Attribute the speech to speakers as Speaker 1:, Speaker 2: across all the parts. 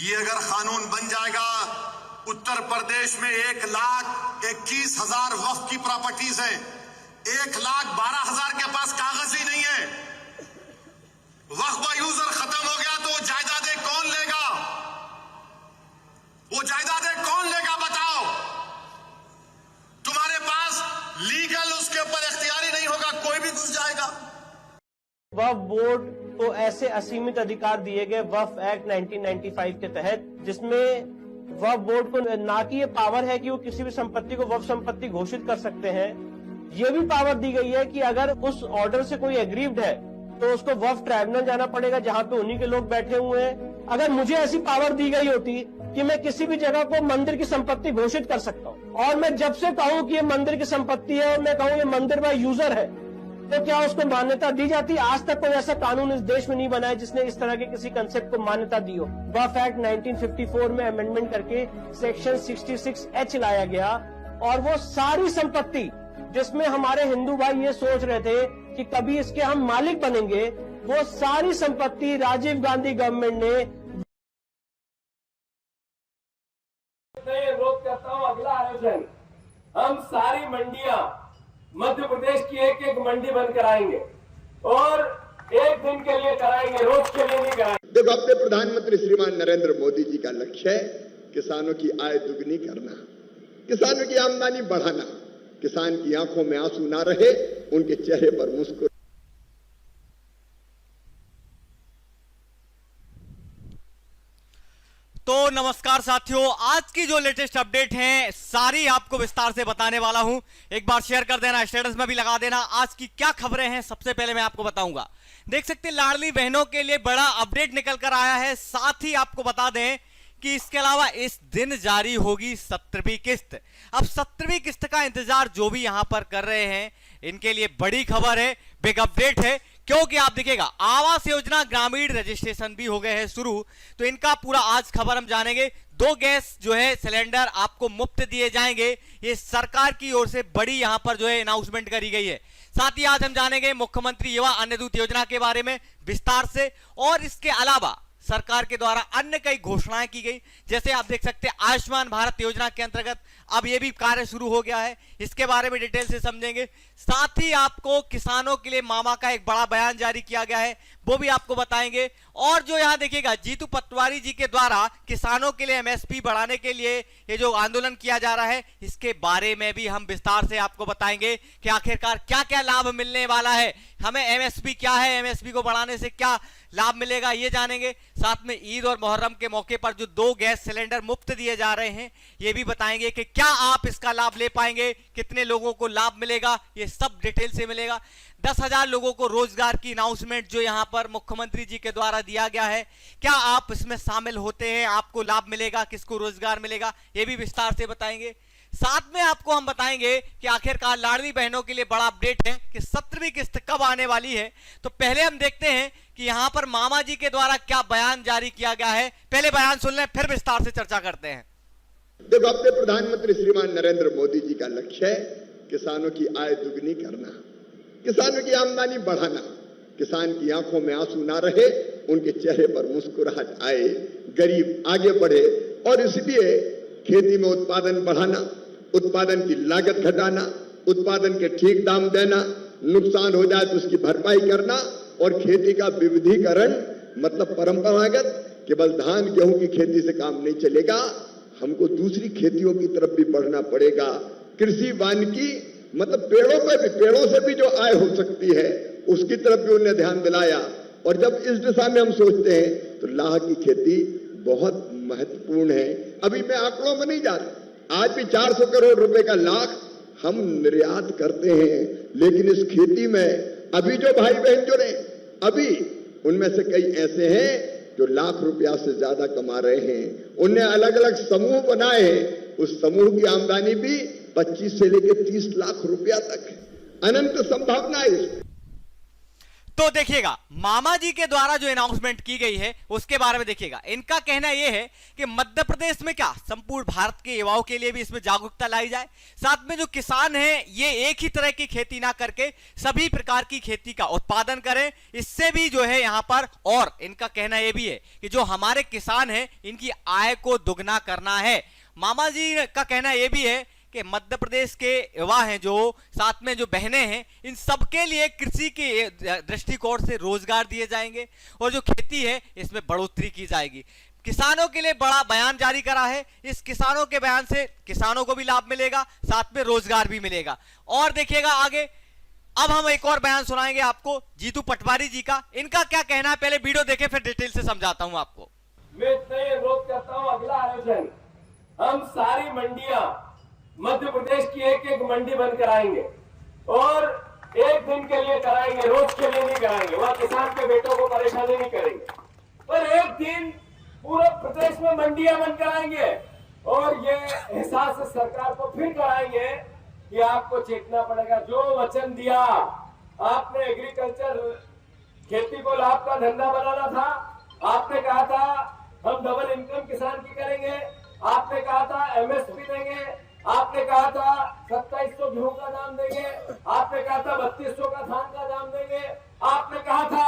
Speaker 1: ये अगर कानून बन जाएगा, उत्तर प्रदेश में 1,21,000 वक्फ की प्रॉपर्टीज हैं, 1,12,000 के पास कागज ही नहीं है। वक्फ का यूजर खत्म हो गया तो जायदादें कौन लेगा? वो जायदादें कौन लेगा बताओ? तुम्हारे पास लीगल उसके ऊपर इख्तियारी नहीं होगा, कोई भी घुस जाएगा।
Speaker 2: वक्फ बोर्ड को ऐसे असीमित अधिकार दिए गए वक्फ एक्ट 1995 के तहत, जिसमें वक्फ बोर्ड को ना कि ये पावर है कि वो किसी भी संपत्ति को वक्फ संपत्ति घोषित कर सकते हैं, ये भी पावर दी गई है कि अगर उस ऑर्डर से कोई एग्रीव्ड है तो उसको वक्फ ट्राइब्यूनल जाना पड़ेगा, जहां पे उन्हीं के लोग बैठे हुए हैं। अगर मुझे ऐसी पावर दी गई होती कि मैं किसी भी जगह को मंदिर की संपत्ति घोषित कर सकता हूँ, और मैं जब से कहूँ कि ये मंदिर की संपत्ति है और मैं कहूँ ये मंदिर का यूजर है, तो क्या उसको मान्यता दी जाती? आज तक कोई ऐसा कानून इस देश में नहीं बना है जिसने इस तरह के किसी कंसेप्ट को मान्यता दी हो। वक्फ एक्ट 1954 में अमेंडमेंट करके सेक्शन 66H लाया गया, और वो सारी संपत्ति जिसमें हमारे हिंदू भाई ये सोच रहे थे कि कभी इसके हम मालिक बनेंगे, वो सारी संपत्ति राजीव गांधी गवर्नमेंट ने।
Speaker 3: अनुरोध करता हूँ, अगला आयोजन हम सारी मंडियां मध्य प्रदेश की एक एक मंडी बंद कराएंगे, और एक दिन के लिए कराएंगे, रोज के लिए नहीं कराएंगे।
Speaker 4: देखो, अपने प्रधानमंत्री श्रीमान नरेंद्र मोदी जी का लक्ष्य है किसानों की आय दुगनी करना, किसानों की आमदनी बढ़ाना, किसान की आंखों में आंसू ना रहे, उनके चेहरे पर मुस्कुराहट।
Speaker 5: तो नमस्कार साथियों, आज की जो लेटेस्ट अपडेट है सारी आपको विस्तार से बताने वाला हूं। एक बार शेयर कर देना, स्टेटस में भी लगा देना आज की क्या खबरें हैं। सबसे पहले मैं आपको बताऊंगा, देख सकते हैं लाडली बहनों के लिए बड़ा अपडेट निकल कर आया है। साथ ही आपको बता दें कि इसके अलावा इस दिन जारी होगी 17वीं किस्त। अब 17वीं किस्त का इंतजार जो भी यहां पर कर रहे हैं, इनके लिए बड़ी खबर है, बिग अपडेट है, क्योंकि आप देखिएगा आवास योजना ग्रामीण रजिस्ट्रेशन भी हो गए हैं शुरू। तो इनका पूरा आज खबर हम जानेंगे। 2 गैस जो है सिलेंडर आपको मुफ्त दिए जाएंगे, ये सरकार की ओर से बड़ी यहां पर जो है अनाउंसमेंट करी गई है। साथ ही आज हम जानेंगे मुख्यमंत्री युवा अन्न दूत योजना के बारे में विस्तार से, और इसके अलावा सरकार के द्वारा अन्य कई घोषणाएं की गई, जैसे आप देख सकते हैं आयुष्मान भारत योजना के अंतर्गत अब यह भी कार्य शुरू हो गया है, इसके बारे में डिटेल से समझेंगे। साथ ही आपको किसानों के लिए मामा का एक बड़ा बयान जारी किया गया है, वो भी आपको बताएंगे। और जो यहां देखिएगा जीतू पटवारी जी के द्वारा किसानों के लिए एमएसपी बढ़ाने के लिए ये जो आंदोलन किया जा रहा है, इसके बारे में भी हम विस्तार से आपको बताएंगे कि आखिरकार क्या क्या लाभ मिलने वाला है, हमें एमएसपी क्या है, एमएसपी को बढ़ाने से क्या लाभ मिलेगा, ये जानेंगे। साथ में ईद और मुहर्रम के मौके पर जो 2 गैस सिलेंडर मुफ्त दिए जा रहे हैं, ये भी बताएंगे कि क्या आप इसका लाभ ले पाएंगे, कितने लोगों को लाभ मिलेगा, ये सब डिटेल से मिलेगा। 10,000 लोगों को रोजगार की अनाउंसमेंट जो यहां पर मुख्यमंत्री जी के द्वारा दिया गया है, क्या आप इसमें शामिल होते हैं, आपको लाभ मिलेगा, किसको रोजगार मिलेगा, ये भी विस्तार से बताएंगे। साथ में आपको हम बताएंगे कि आखिरकार लाडली बहनों के लिए बड़ा अपडेट है कि 17वीं किस्त कब आने वाली है। तो पहले हम देखते हैं कि यहां पर मामा जी के द्वारा क्या बयान जारी किया गया है। पहले बयान सुन लें, फिर विस्तार से चर्चा करते हैं।
Speaker 4: देखो, अपने प्रधानमंत्री श्रीमान नरेंद्र मोदी जी का लक्ष्य है किसानों की आय दुगनी करना, किसानों की आमदनी बढ़ाना, किसान की आंखों में आंसू ना रहे, उनके चेहरे पर मुस्कुराहट आए, गरीब आगे बढ़े। और इसलिए खेती में उत्पादन बढ़ाना, उत्पादन की लागत घटाना, उत्पादन के ठीक दाम देना, नुकसान हो जाए तो उसकी भरपाई करना, और खेती का विविधीकरण, मतलब परंपरागत केवल धान गेहूं की खेती से काम नहीं चलेगा, हमको दूसरी खेतियों की तरफ भी बढ़ना पड़ेगा। कृषि वानिकी, मतलब पेड़ों से भी जो आय हो सकती है, उसकी तरफ भी उन्हें ध्यान दिलाया। और जब इस दिशा में हम सोचते हैं तो लाह की खेती बहुत महत्वपूर्ण है। अभी मैं आंकड़ों में नहीं जा रहा, आज भी 400 करोड़ रुपए का लाख हम निर्यात करते हैं, लेकिन इस खेती में अभी जो भाई बहन जुड़े, अभी उनमें से कई ऐसे हैं जो लाख रुपया से ज्यादा कमा रहे हैं। उन्हें अलग अलग समूह बनाए हैं, उस समूह की आमदनी भी 25 से लेकर 30 लाख रुपया तक है। अनंत संभावना है।
Speaker 5: तो देखिएगा मामा जी के द्वारा जो अनाउंसमेंट की गई है उसके बारे में देखिएगा। इनका कहना यह है कि मध्य प्रदेश में क्या संपूर्ण भारत के युवाओं के लिए भी इसमें जागरूकता लाई जाए, साथ में जो किसान हैं ये एक ही तरह की खेती ना करके सभी प्रकार की खेती का उत्पादन करें, इससे भी जो है यहां पर। और इनका कहना यह भी है कि जो हमारे किसान हैं इनकी आय को दुगना करना है। मामा जी का कहना यह भी है कि मध्य प्रदेश के युवा हैं, जो साथ में जो बहनें हैं, इन सबके लिए कृषि के दृष्टिकोण से रोजगार दिए जाएंगे और जो खेती है इसमें बढ़ोतरी की जाएगी। किसानों के लिए बड़ा बयान जारी करा है। इस किसानों के बयान से किसानों को भी लाभ मिलेगा, साथ में रोजगार भी मिलेगा। और देखिएगा आगे, अब हम एक और बयान सुनाएंगे आपको जीतू पटवारी जी का। इनका क्या कहना है पहले वीडियो देखें, फिर डिटेल से समझाता हूं आपको।
Speaker 3: मैं इतना ही अनुरोध करता हूं, अगला आयोजन हम सारी मंडियां मध्य प्रदेश की एक एक मंडी बंद कराएंगे और एक दिन के लिए कराएंगे, रोज के लिए नहीं कराएंगे। वहां किसान के बेटों को परेशानी नहीं करेंगे, पर एक दिन पूरे प्रदेश में मंडियां बंद कराएंगे और ये एहसास सरकार को फिर कराएंगे कि आपको चेतना पड़ेगा। जो वचन दिया आपने, एग्रीकल्चर खेती को लाभ का धंधा बनाना था, आपने कहा था हम डबल इनकम किसान की करेंगे, आपने कहा था एमएसपी देंगे, आपने कहा था 2700 गेहूं का दाम देंगे, आपने कहा था 3200 का धान का दाम देंगे, आपने कहा था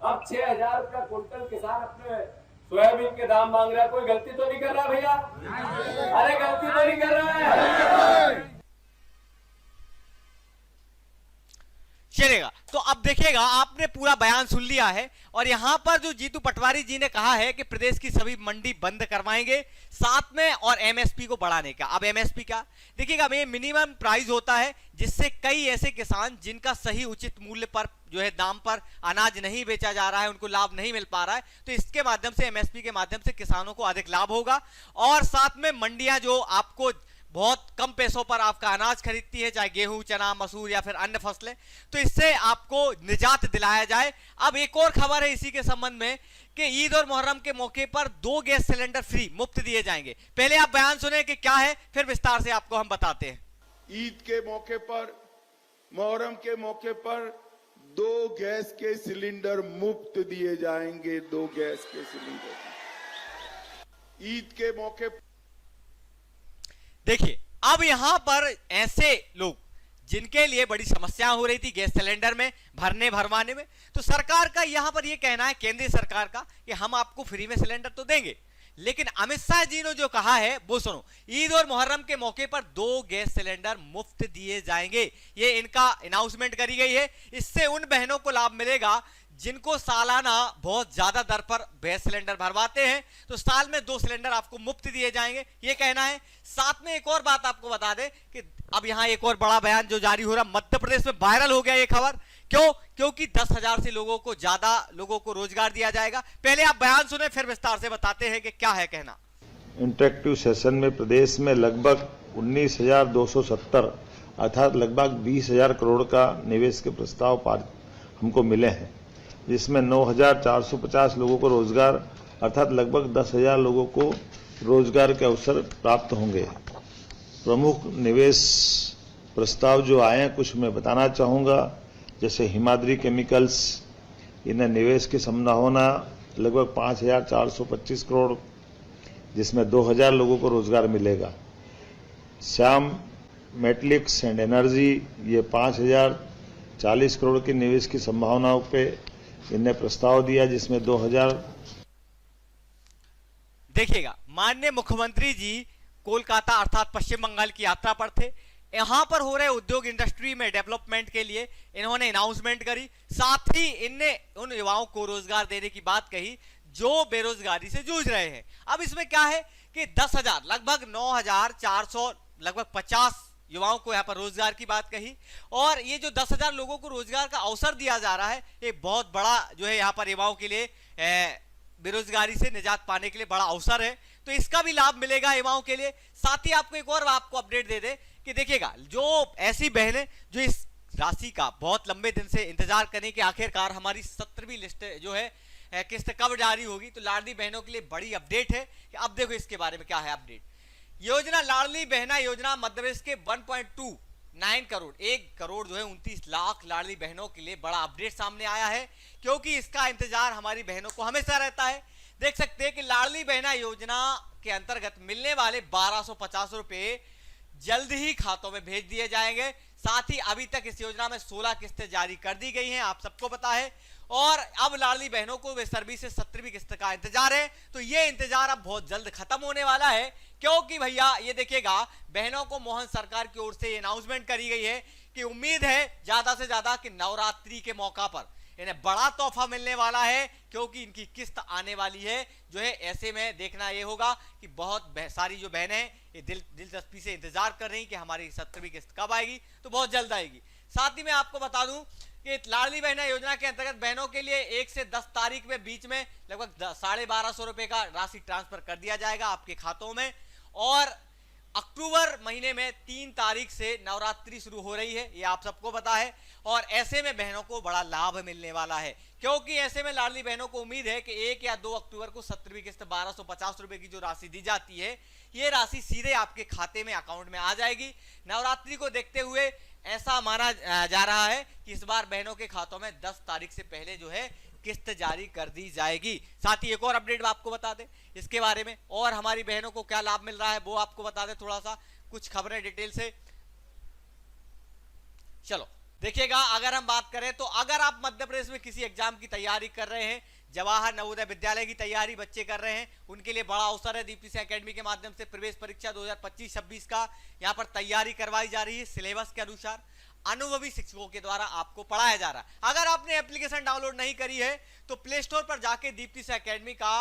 Speaker 3: अब 6000 का कुंटल किसान अपने सोयाबीन के दाम मांग रहा है। कोई गलती तो नहीं कर रहा भैया? अरे गलती तो नहीं कर रहा है?
Speaker 5: चलेगा। तो अब देखिएगा, आपने पूरा बयान सुन लिया है और यहां पर जो जीतू पटवारी जी ने कहा है कि प्रदेश की सभी मंडी बंद करवाएंगे, साथ में और एमएसपी को बढ़ाने का। अब एमएसपी का देखिएगा, ये मिनिमम प्राइस होता है जिससे कई ऐसे किसान जिनका सही उचित मूल्य पर जो है दाम पर अनाज नहीं बेचा जा रहा है, उनको लाभ नहीं मिल पा रहा है, तो इसके माध्यम से एमएसपी के माध्यम से किसानों को अधिक लाभ होगा। और साथ में मंडियां जो आपको बहुत कम पैसों पर आपका अनाज खरीदती है, चाहे गेहूं, चना, मसूर या फिर अन्य फसलें, तो इससे आपको निजात दिलाया जाए। अब एक और खबर है इसी के संबंध में कि ईद और मुहर्रम के मौके पर 2 गैस सिलेंडर फ्री मुफ्त दिए जाएंगे। पहले आप बयान सुने कि क्या है, फिर विस्तार से आपको हम बताते हैं।
Speaker 6: ईद के मौके पर, मुहर्रम के मौके पर 2 गैस के सिलेंडर मुफ्त दिए जाएंगे। 2 गैस के सिलेंडर ईद के मौके पर।
Speaker 5: देखिए, अब यहां पर ऐसे लोग जिनके लिए बड़ी समस्या हो रही थी गैस सिलेंडर में भरवाने में, तो सरकार का यहां पर यह कहना है, केंद्रीय सरकार का, कि हम आपको फ्री में सिलेंडर तो देंगे, लेकिन अमित शाह जी ने जो कहा है वो सुनो। ईद और मुहर्रम के मौके पर 2 गैस सिलेंडर मुफ्त दिए जाएंगे, ये इनका अनाउंसमेंट करी गई है। इससे उन बहनों को लाभ मिलेगा जिनको सालाना बहुत ज्यादा दर पर गैस सिलेंडर भरवाते हैं, तो साल में 2 सिलेंडर आपको मुफ्त दिए जाएंगे, ये कहना है। साथ में एक और बात आपको बता दें कि अब यहां एक और बड़ा बयान जो जारी हो रहा, मध्य प्रदेश में वायरल हो गया ये खबर। क्यों? क्योंकि 10,000 से लोगों को ज्यादा लोगों को रोजगार दिया जाएगा। पहले आप बयान सुने, फिर विस्तार से बताते हैं कि क्या है कहना।
Speaker 7: इंटरेक्टिव सेशन में प्रदेश में लगभग 19,270 अर्थात लगभग 20,000 करोड़ का निवेश के प्रस्ताव पारित हमको मिले हैं, जिसमें 9,450 लोगों को रोजगार अर्थात लगभग 10,000 लोगों को रोजगार के अवसर प्राप्त होंगे। प्रमुख निवेश प्रस्ताव जो आए हैं कुछ मैं बताना चाहूँगा, जैसे हिमाद्री केमिकल्स, इन्हें निवेश की संभावना लगभग 5,425 करोड़, जिसमें 2,000 लोगों को रोजगार मिलेगा। श्याम मेटलिक्स एंड एनर्जी, ये 5,040 करोड़ की निवेश की संभावनाओं पे इन्हें प्रस्ताव दिया, जिसमें 2,000।
Speaker 5: देखिएगा, माननीय मुख्यमंत्री जी कोलकाता अर्थात पश्चिम बंगाल की यात्रा पर थे। यहां पर हो रहे उद्योग इंडस्ट्री में डेवलपमेंट के लिए इन्होंने अनाउंसमेंट करी, साथ ही इनने उन युवाओं को रोजगार देने की बात कही जो बेरोजगारी से जूझ रहे हैं। अब इसमें क्या है कि 10,000 लगभग 9,400 लगभग 50 युवाओं को यहां पर रोजगार की बात कही, और ये जो 10,000 लोगों को रोजगार का अवसर दिया जा रहा है, ये बहुत बड़ा जो है यहां पर युवाओं के लिए बेरोजगारी से निजात पाने के लिए बड़ा अवसर है, तो इसका भी लाभ मिलेगा युवाओं के लिए। साथ ही आपको एक और आपको अपडेट दे दे कि देखिएगा, जो ऐसी बहनें जो इस राशि का बहुत लंबे दिन से इंतजार करें कि आखिरकार हमारी 17वीं लिस्ट जो है किस्त कब जारी होगी, तो लाडली बहनों के लिए बड़ी अपडेट है कि अब देखो इसके बारे में क्या है अपडेट। योजना लाडली बहना योजना मध्य प्रदेश के 1.2 9 करोड़ 1 करोड़ जो है 29 लाख लाडली बहनों के लिए बड़ा अपडेट सामने आया है, क्योंकि इसका इंतजार हमारी बहनों को हमेशा रहता है। देख सकते हैं कि लाडली बहना योजना के अंतर्गत मिलने वाले 1250 रुपए जल्द ही खातों में भेज दिए जाएंगे। साथ ही अभी तक इस योजना में 16 किस्तें जारी कर दी गई हैं, आप सबको पता है। और अब लाडली बहनों को बेसब्री से 17वीं किस्त का इंतजार है। तो ये इंतजार अब बहुत जल्द खत्म होने वाला है, क्योंकि भैया ये देखिएगा, बहनों को मोहन सरकार की ओर से अनाउंसमेंट करी गई है कि उम्मीद है ज्यादा से ज्यादा कि नवरात्रि के मौका पर इन्हें बड़ा तोहफा मिलने वाला है, क्योंकि इनकी किस्त आने वाली है जो है। ऐसे में देखना ये होगा कि बहुत सारी जो बहनें ये दिलचस्पी से इंतजार कर रही कि हमारी 17वीं किस्त कब आएगी, तो बहुत जल्द आएगी। साथ ही मैं आपको बता दूं कि लाडली बहना योजना के अंतर्गत बहनों के लिए 1 से 10 तारीख में बीच में लगभग 1250 रुपए का राशि ट्रांसफर कर दिया जाएगा आपके खातों में। और अक्टूबर महीने में 3 तारीख से नवरात्रि शुरू हो रही है, ये आप सबको पता है। और ऐसे में बहनों को बड़ा लाभ मिलने वाला है, क्योंकि ऐसे में लाडली बहनों को उम्मीद है कि 1 या 2 अक्टूबर को 17वीं किस्त 1250 रुपए की जो राशि दी जाती है, ये राशि सीधे आपके खाते में अकाउंट में आ जाएगी। नवरात्रि को देखते हुए ऐसा माना जा रहा है कि इस बार बहनों के खातों में 10 तारीख से पहले जो है किस्त जारी कर दी जाएगी। साथ ही एक और अपडेट आपको बता दें इसके बारे में, और हमारी बहनों को क्या लाभ मिल रहा है वो आपको बता दें थोड़ा सा, कुछ खबरें डिटेल से। चलो देखिएगा, अगर हम बात करें तो अगर आप मध्य प्रदेश में किसी एग्जाम की तैयारी कर रहे हैं, जवाहर नवोदय विद्यालय की तैयारी बच्चे कर रहे हैं, उनके लिए बड़ा अवसर है। दीप्ति सिंह एकेडमी के माध्यम से प्रवेश परीक्षा 2025-26 का यहाँ पर तैयारी करवाई जा रही है। सिलेबस के अनुसार अनुभवी शिक्षकों के द्वारा आपको पढ़ाया जा रहा है। अगर आपने एप्लीकेशन डाउनलोड नहीं करी है तो प्ले स्टोर पर जाके दीप्ति सिंह एकेडमी का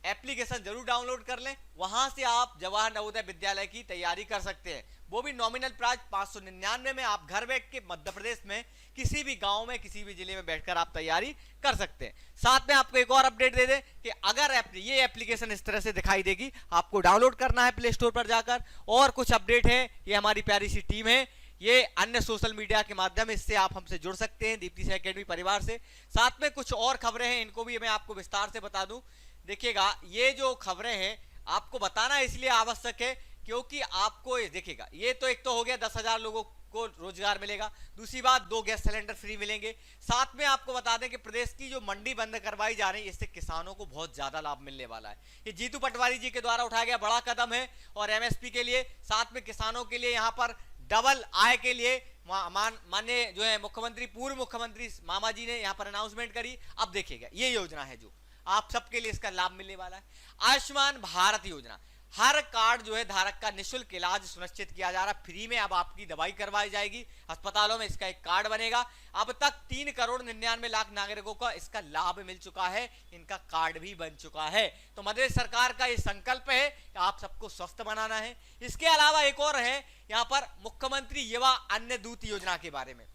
Speaker 5: एप्लीकेशन जरूर डाउनलोड कर लें, वहां से आप जवाहर नवोदय विद्यालय की तैयारी कर सकते हैं। वो भी नॉमिनल प्राइस 599 में आप घर बैठ के मध्य प्रदेश में किसी भी गांव में किसी भी जिले में बैठकर आप तैयारी कर सकते हैं। साथ में आपको एक और अपडेट दे दें कि अगर ये एप्लीकेशन इस तरह से दिखाई देगी, आपको डाउनलोड करना है प्ले स्टोर पर जाकर। और कुछ अपडेट है, ये हमारी प्यारी सी टीम है, ये अन्य सोशल मीडिया के माध्यम इससे आप हमसे जुड़ सकते हैं दीप्ति सिंह एकेडमी परिवार से। साथ में कुछ और खबरें हैं, इनको भी मैं आपको विस्तार से बता दूं। देखिएगा, ये जो खबरें हैं आपको बताना इसलिए आवश्यक है क्योंकि आपको देखिएगा, ये तो एक तो हो गया 10,000 लोगों को रोजगार मिलेगा, दूसरी बात 2 गैस सिलेंडर फ्री मिलेंगे। साथ में आपको बता दें कि प्रदेश की जो मंडी बंद करवाई जा रही है, इससे किसानों को बहुत ज्यादा लाभ मिलने वाला है। ये जीतू पटवारी जी के द्वारा उठाया गया बड़ा कदम है, और एमएसपी के लिए, साथ में किसानों के लिए यहाँ पर डबल आय के लिए माननीय जो है मुख्यमंत्री, पूर्व मुख्यमंत्री मामा जी ने यहाँ पर अनाउंसमेंट करी। अब देखिएगा, ये योजना है जो आप सबके लिए इसका लाभ मिलने वाला है। आयुष्मान भारत योजना, हर कार्ड जो है धारक का निःशुल्क इलाज सुनिश्चित किया जा रहा है। फ्री में अब आपकी दवाई करवाई जाएगी अस्पतालों में, इसका एक कार्ड बनेगा। अब तक 3 करोड़ 99 लाख नागरिकों को इसका लाभ मिल चुका है, इनका कार्ड भी बन चुका है। तो मध्य प्रदेश सरकार का ये संकल्प है कि आप सबको स्वस्थ बनाना है। इसके अलावा एक और है यहाँ पर मुख्यमंत्री युवा अन्य दूत योजना के बारे में।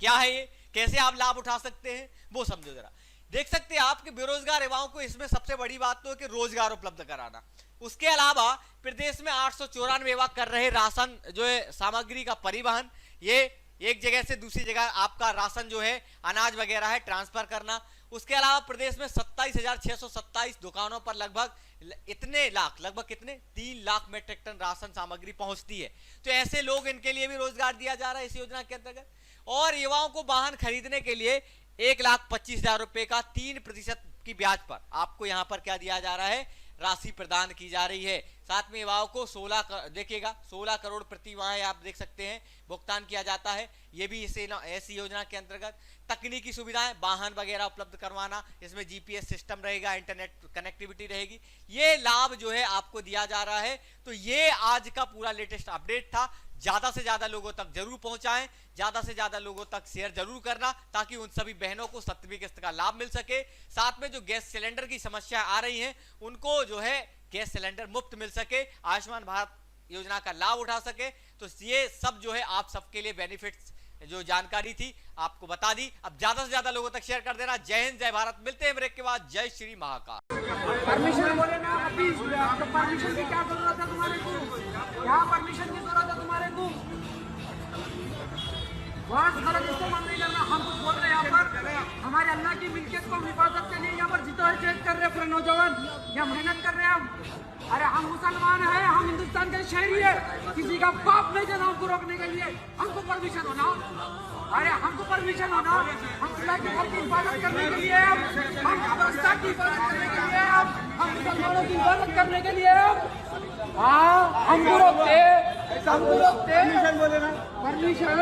Speaker 5: क्या है ये, कैसे आप लाभ उठा सकते हैं वो समझो जरा। देख सकते हैं आप कि बेरोजगार युवाओं को इसमें सबसे बड़ी बात तो है कि रोजगार उपलब्ध कराना। उसके अलावा प्रदेश में 894 युवा कर रहे राशन जो है सामग्री का परिवहन, ये एक जगह से दूसरी जगह आपका राशन जो है अनाज वगैरह है ट्रांसफर करना। उसके अलावा प्रदेश में 27,627 दुकानों पर लगभग कितने 3 लाख मेट्रिक टन राशन सामग्री पहुंचती है। तो ऐसे लोग, इनके लिए भी रोजगार दिया जा रहा है इस योजना के अंतर्गत। और युवाओं को वाहन खरीदने के लिए 1,25,000 रुपए का 3% की ब्याज पर आपको यहाँ पर क्या दिया जा रहा है, राशि प्रदान की जा रही है। साथ में युवाओं को 16 करोड़ प्रति माह आप देख सकते हैं भुगतान किया जाता है। ये भी ऐसी योजना के अंतर्गत तकनीकी सुविधाएं, वाहन वगैरह उपलब्ध करवाना, इसमें जीपीएस सिस्टम रहेगा, इंटरनेट कनेक्टिविटी रहेगी, ये लाभ जो है आपको दिया जा रहा है। तो ये आज का पूरा लेटेस्ट अपडेट था। ज्यादा से ज्यादा लोगों तक जरूर पहुंचाएं, ज्यादा से ज्यादा लोगों तक शेयर जरूर करना, ताकि उन सभी बहनों को 17वीं किस्त का लाभ मिल सके। साथ में जो गैस सिलेंडर की समस्या आ रही है उनको जो है गैस सिलेंडर मुफ्त मिल सके, आयुष्मान भारत योजना का लाभ उठा सके। तो ये सब जो है आप सबके लिए बेनिफिट्स जो जानकारी थी आपको बता दी। अब ज्यादा से ज्यादा लोगों तक शेयर कर देना। जय हिंद, जय भारत। मिलते हैं ब्रेक के बाद। जय श्री महाकाल।
Speaker 8: परमिशन बोले ना अभी, परमिशन की क्या जरूरत है तुम्हारे को? क्या परमिशन की जरूरत है तुम्हारे को? बहुत गलत इस्तेमाल नहीं करना। हम कुछ बोल रहे हैं यहाँ पर हमारे अल्लाह की मिल्कियत को हिफाजत के लिए यहाँ पर जिद्दोजहद कर रहे हैं पूरे नौजवान, या मेहनत कर रहे हैं हम। अरे हम मुसलमान हैं, हम हिंदुस्तान के शहरी है, किसी का बाप नहीं देना हमको रोकने के लिए। हमको परमिशन होना, अरे हमको परमिशन होना, हम अल्लाह के घर की हिफाजत करने के लिए, हम कब्रिस्तान की हिफाजत करने के लिए, हम मुसलमानों की हिफाजत करने के लिए, हाँ हमको रोकते परमिशन